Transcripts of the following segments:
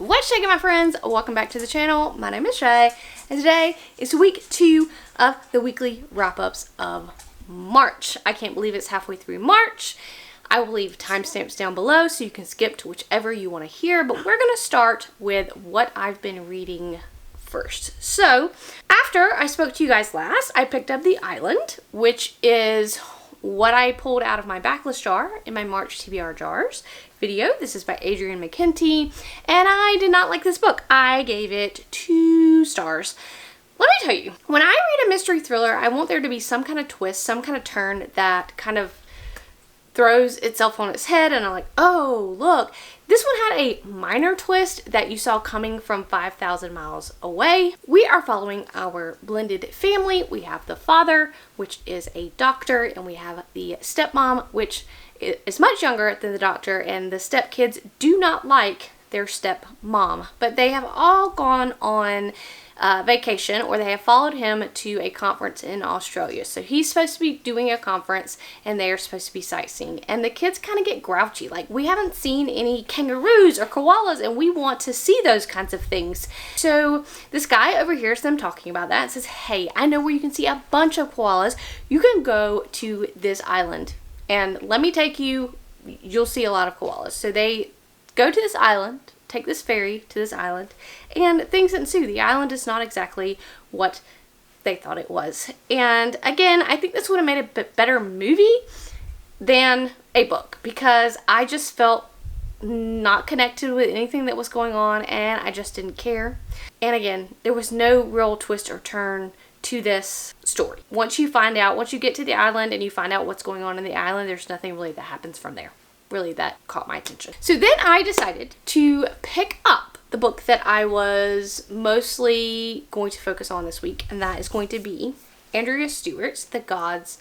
What's shaking, my friends? Welcome back to the channel. My name is Shay, and today is week 2 of the weekly wrap-ups of March. I can't believe it's halfway through March. I will leave timestamps down below so you can skip to whichever you want to hear, but we're going to start with what I've been reading first. So, after I spoke to you guys last, I picked up The Island, which is what I pulled out of my backlist jar in my March TBR jars video. This is by Adrienne McKenty, and I did not like this book. I gave it 2 stars. Let me tell you, when I read a mystery thriller, I want there to be some kind of twist, some kind of turn that kind of throws itself on its head, and I'm like, oh, look. This one had a minor twist that you saw coming from 5,000 miles away. We are following our blended family. We have the father, which is a doctor, and we have the stepmom, which is much younger than the doctor, and the stepkids do not like their stepmom, but they have all gone on vacation, or they have followed him to a conference in Australia. So he's supposed to be doing a conference and they're supposed to be sightseeing, and the kids kind of get grouchy, like, we haven't seen any kangaroos or koalas and we want to see those kinds of things. So this guy overhears them talking about that and says, hey, I know where you can see a bunch of koalas. You can go to this island and let me take you. You'll see a lot of koalas. So they go to this island, take this ferry to this island, and things ensue. The island is not exactly what they thought it was. And again, I think this would have made a bit better movie than a book, because I just felt not connected with anything that was going on, and I just didn't care. And again, there was no real twist or turn to this story. Once you get to the island and you find out what's going on in the island, there's nothing really that happens from there. Really, that caught my attention. So then I decided to pick up the book that I was mostly going to focus on this week, and that is going to be Andrea Stewart's The Gods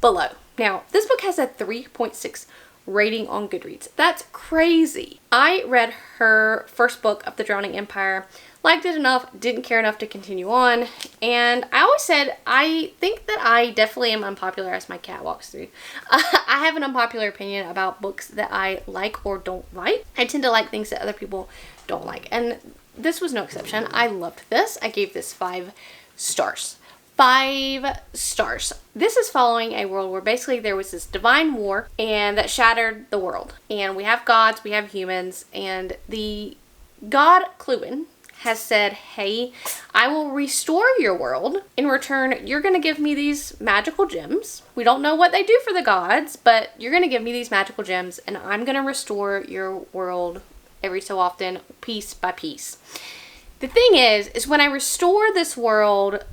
Below. Now, this book has a 3.6 rating on Goodreads. That's crazy. I read her first book of The Drowning Empire, liked it enough, didn't care enough to continue on, and I always said I think that I definitely am unpopular as my cat walks through. I have an unpopular opinion about books that I like or don't like. I tend to like things that other people don't like, and this was no exception. I loved this. I gave this 5 stars. 5 stars. This is following a world where basically there was this divine war and that shattered the world. And we have gods, we have humans, and the god Cluin has said, hey, I will restore your world. In return, you're going to give me these magical gems. We don't know what they do for the gods, but you're going to give me these magical gems, and I'm going to restore your world every so often, piece by piece. The thing is when I restore this world,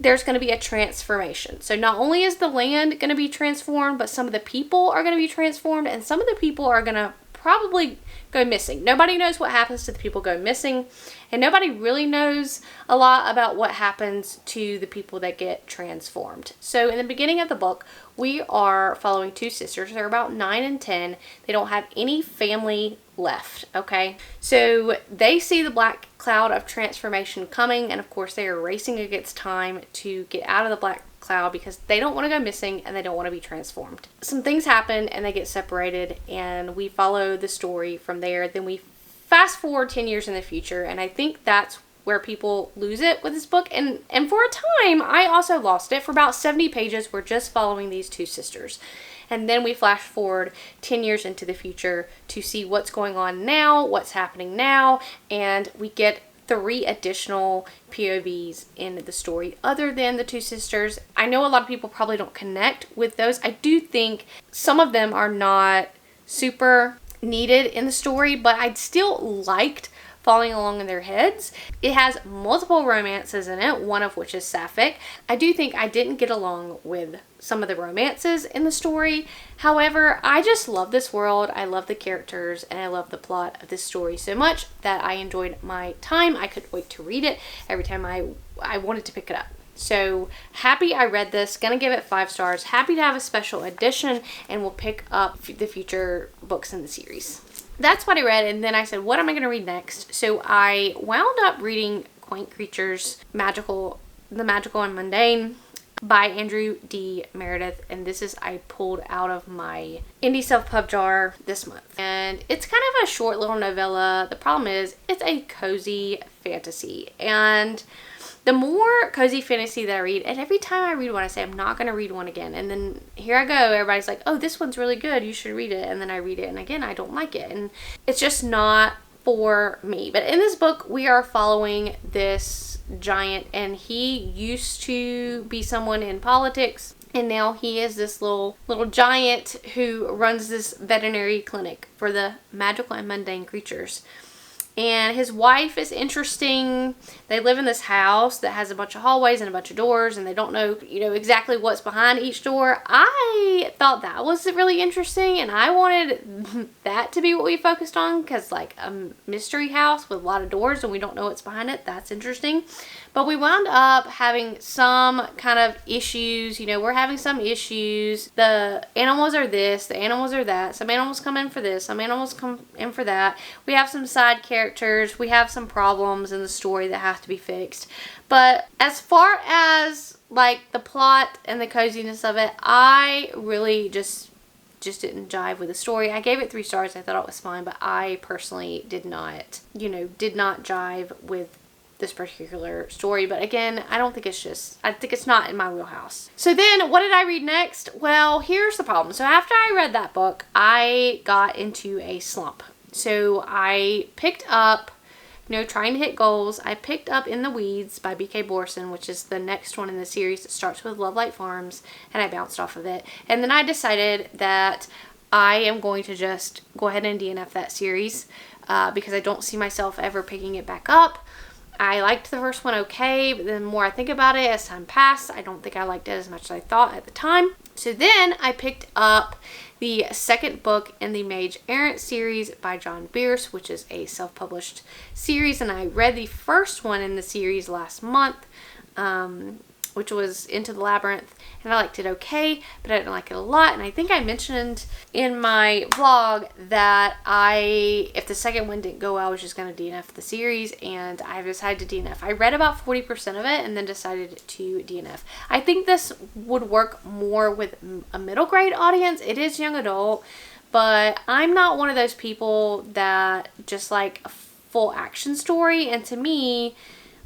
there's going to be a transformation. So not only is the land going to be transformed, but some of the people are going to be transformed, and some of the people are going to probably go missing. Nobody knows what happens to the people go missing, and nobody really knows a lot about what happens to the people that get transformed. So in the beginning of the book, we are following 2 sisters. They're about 9 and 10. They don't have any family left, okay? So they see the black cloud of transformation coming, and of course they are racing against time to get out of the black cloud because they don't want to go missing and they don't want to be transformed. Some things happen and they get separated, and we follow the story from there. Then we fast forward 10 years in the future, and I think that's where people lose it with this book, and for a time I also lost it. For about 70 pages we're just following these 2 sisters, and then we flash forward 10 years into the future to see what's going on now, what's happening now, and we get 3 additional POVs in the story other than the 2 sisters. I know a lot of people probably don't connect with those. I do think some of them are not super needed in the story, but I still liked following along in their heads. It has multiple romances in it, one of which is sapphic. I do think I didn't get along with some of the romances in the story. However, I just love this world. I love the characters, and I love the plot of this story so much that I enjoyed my time. I couldn't wait to read it every time I wanted to pick it up. So happy I read this. Gonna give it 5 stars. Happy to have a special edition, and we'll pick up the future books in the series. That's what I read, and then I said, what am I going to read next? So I wound up reading Quaint Creatures, The Magical and Mundane. by Andrew D. Meredith, and this is I pulled out of my indie self-pub jar this month. And it's kind of a short little novella. The problem is it's a cozy fantasy, and the more cozy fantasy that I read, and every time I read one I say I'm not going to read one again, and then here I go, everybody's like, oh, this one's really good, you should read it, and then I read it and again I don't like it, and it's just not for me. But in this book we are following this giant, and he used to be someone in politics, and now he is this little giant who runs this veterinary clinic for the magical and mundane creatures. And his wife is interesting. They live in this house that has a bunch of hallways and a bunch of doors, and they don't know, exactly what's behind each door. I thought that was really interesting, and I wanted that to be what we focused on, because like a mystery house with a lot of doors and we don't know what's behind it, that's interesting. But we wound up having some kind of issues. We're having some issues. The animals are this, the animals are that. Some animals come in for this, some animals come in for that. We have some side characters. We have some problems in the story that have to be fixed. But as far as like the plot and the coziness of it, I really just didn't jive with the story. I gave it 3 stars. I thought it was fine, but I personally did not jive with this particular story. But again, I think it's not in my wheelhouse. So then what did I read next? Well, here's the problem. So after I read that book, I got into a slump. So I picked up, trying to hit goals, I picked up In the Weeds by B.K. Borson, which is the next one in the series that starts with Love Light Farms, and I bounced off of it. And then I decided that I am going to just go ahead and DNF that series because I don't see myself ever picking it back up. I liked the first one okay, but the more I think about it as time passed, I don't think I liked it as much as I thought at the time. So then I picked up the second book in the Mage Errant series by John Bierce, which is a self-published series, and I read the first one in the series last month, which was Into the Labyrinth, and I liked it okay, but I didn't like it a lot. And I think I mentioned in my vlog that if the second one didn't go well, I was just going to DNF the series, and I decided to DNF. I read about 40% of it and then decided to DNF. I think this would work more with a middle grade audience. It is young adult, but I'm not one of those people that just like a full action story, and to me,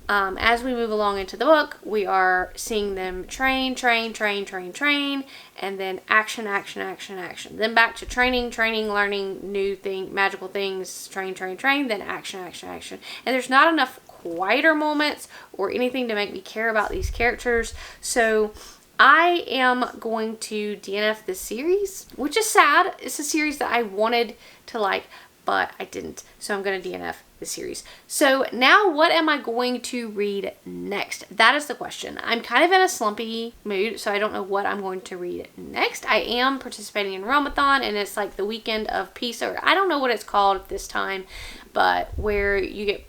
as we move along into the book, we are seeing them train, and then action. Then back to training, learning new magical things, train, then action. And there's not enough quieter moments or anything to make me care about these characters. So I am going to DNF this series, which is sad. It's a series that I wanted to like, but I didn't. So I'm going to DNF the series. So now what am I going to read next? That is the question. I'm kind of in a slumpy mood, so I don't know what I'm going to read next. I am participating in Ramathon, and it's like the weekend of peace, or I don't know what it's called this time, but where you get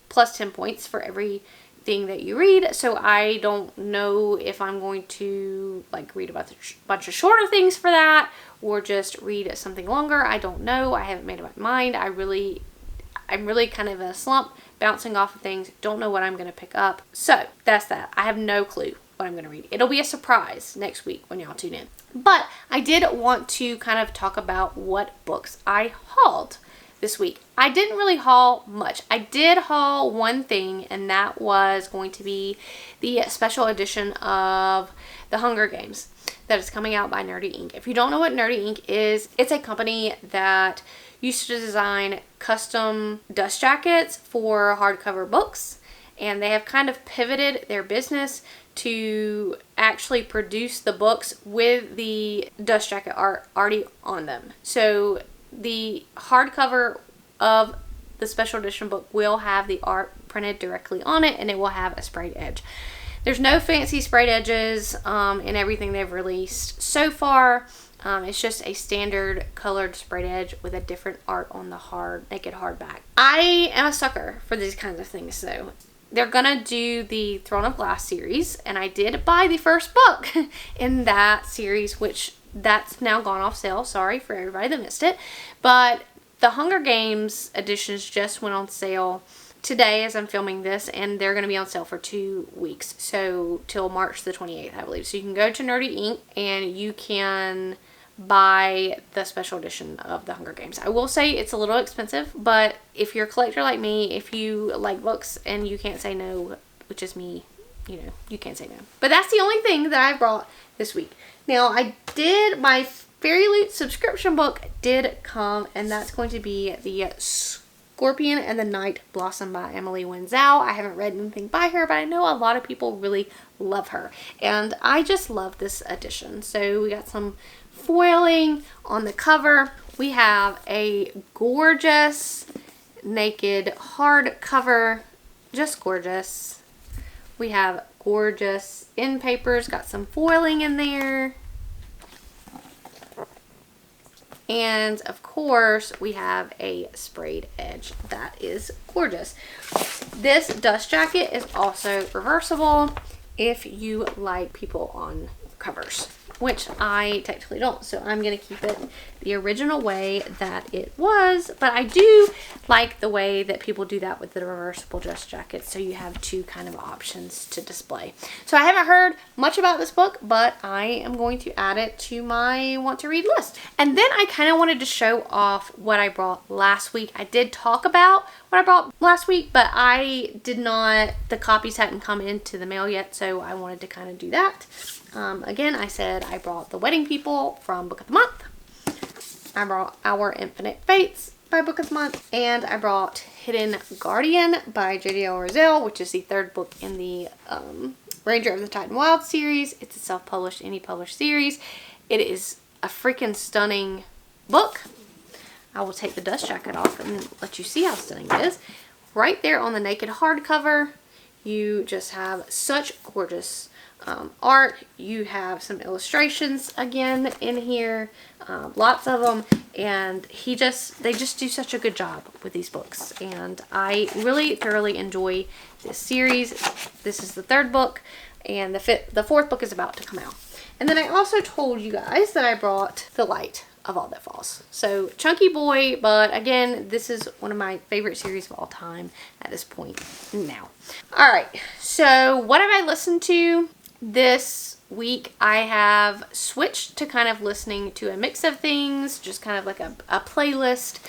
plus 10 points for everything that you read. So I don't know if I'm going to like read about a bunch of shorter things for that, or just read something longer. I don't know. I haven't made up my mind. I'm really kind of in a slump, bouncing off of things, don't know what I'm going to pick up. So that's that. I have no clue what I'm going to read. It'll be a surprise next week when y'all tune in. But I did want to kind of talk about what books I hauled this week. I didn't really haul much. I did haul one thing, and that was going to be the special edition of The Hunger Games that is coming out by Nerdy Ink. If you don't know what Nerdy Ink is, it's a company that used to design custom dust jackets for hardcover books, and they have kind of pivoted their business to actually produce the books with the dust jacket art already on them. So the hardcover of the special edition book will have the art printed directly on it, and it will have a sprayed edge. There's no fancy sprayed edges in everything they've released so far. It's just a standard colored sprayed edge with a different art on the naked hardback. I am a sucker for these kinds of things, though. They're gonna do the Throne of Glass series, and I did buy the first book in that series, which that's now gone off sale. Sorry for everybody that missed it. But the Hunger Games editions just went on sale today as I'm filming this, and they're going to be on sale for 2 weeks. So till March the 28th, I believe. So you can go to Nerdy Ink and you can buy the special edition of the Hunger Games. I will say it's a little expensive, but if you're a collector like me, if you like books and you can't say no, which is me, you know, you can't say no. But that's the only thing that I brought this week. Now, my Fairy Loot subscription book did come, and that's going to be the Scorpion and the Night Blossom by Emily Wenzel. I haven't read anything by her, but I know a lot of people really love her, and I just love this edition. So we got some foiling on the cover. We have a gorgeous naked hardcover, just gorgeous. We have gorgeous end papers, got some foiling in there. And of course, we have a sprayed edge that is gorgeous. This dust jacket is also reversible if you like people on covers, which I technically don't. So I'm going to keep it the original way that it was. But I do like the way that people do that with the reversible dust jackets. So you have two kind of options to display. So I haven't heard much about this book, but I am going to add it to my want to read list. And then I kind of wanted to show off what I brought last week. I did talk about what I brought last week, but the copies hadn't come into the mail yet. So I wanted to kind of do that. Again, I said I brought The Wedding People from Book of the Month. I brought Our Infinite Fates by Book of the Month. And I brought Hidden Guardian by J.D.L. Roselle, which is the third book in the Ranger of the Titan Wild series. It's a self-published, indie published series. It is a freaking stunning book. I will take the dust jacket off and let you see how stunning it is. Right there on the naked hardcover, you just have such gorgeous art. You have some illustrations again in here, lots of them, and they just do such a good job with these books, and I really thoroughly enjoy this series. This is the third book, and the fourth book is about to come out. And then I also told you guys that I brought The Light of All That Falls. So chunky boy, but again, this is one of my favorite series of all time at this point now. All right, so what have I listened to this week? I have switched to kind of listening to a mix of things, just kind of like a playlist,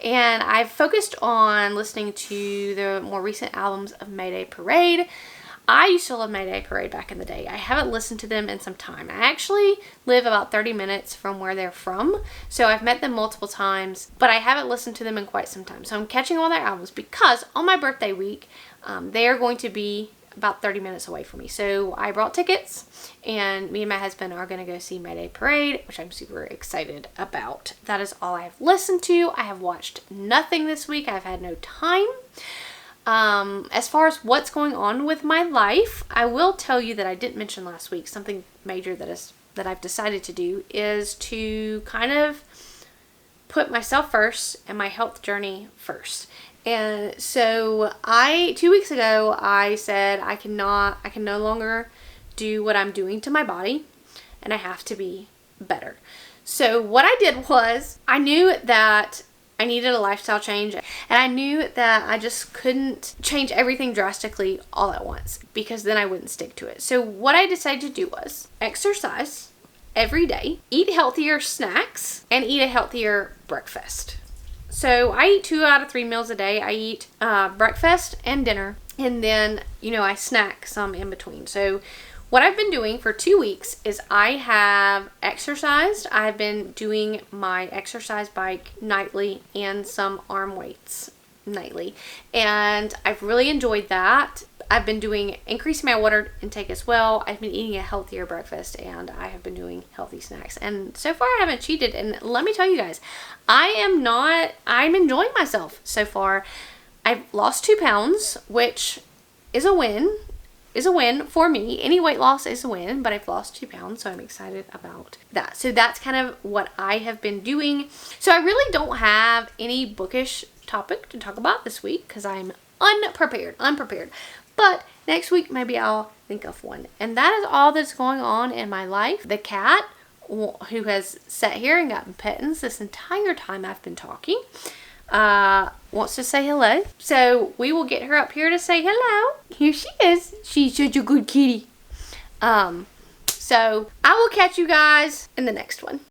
and I've focused on listening to the more recent albums of Mayday Parade. I used to love Mayday Parade back in the day. I haven't listened to them in some time. I actually live about 30 minutes from where they're from, so I've met them multiple times, but I haven't listened to them in quite some time. So I'm catching all their albums because on my birthday week, they are going to be about 30 minutes away from me. So I brought tickets, and me and my husband are going to go see Mayday Parade, which I'm super excited about. That is all I have listened to. I have watched nothing this week. I've had no time. As far as what's going on with my life, I will tell you that I didn't mention last week, something major that I've decided to do is to kind of put myself first and my health journey first. And so 2 weeks ago, I said I can no longer do what I'm doing to my body, and I have to be better. So what I did was, I knew that I needed a lifestyle change, and I knew that I just couldn't change everything drastically all at once, because then I wouldn't stick to it. So what I decided to do was exercise every day, eat healthier snacks, and eat a healthier breakfast. So I eat 2 out of 3 meals a day. I eat breakfast and dinner, and then, I snack some in between. So what I've been doing for 2 weeks is I have exercised. I've been doing my exercise bike nightly and some arm weights nightly, and I've really enjoyed that. I've been increasing my water intake as well. I've been eating a healthier breakfast, and I have been doing healthy snacks. And so far I haven't cheated. And let me tell you guys, I'm enjoying myself so far. I've lost 2 pounds, which is a win. For me. Any weight loss is a win, but I've lost 2 pounds, so I'm excited about that. So that's kind of what I have been doing. So I really don't have any bookish topic to talk about this week because I'm unprepared. But next week, maybe I'll think of one. And that is all that's going on in my life. The cat, who has sat here and gotten pettings this entire time I've been talking. wants to say hello. So we will get her up here to say hello. Here she is. She's such a good kitty. So I will catch you guys in the next one.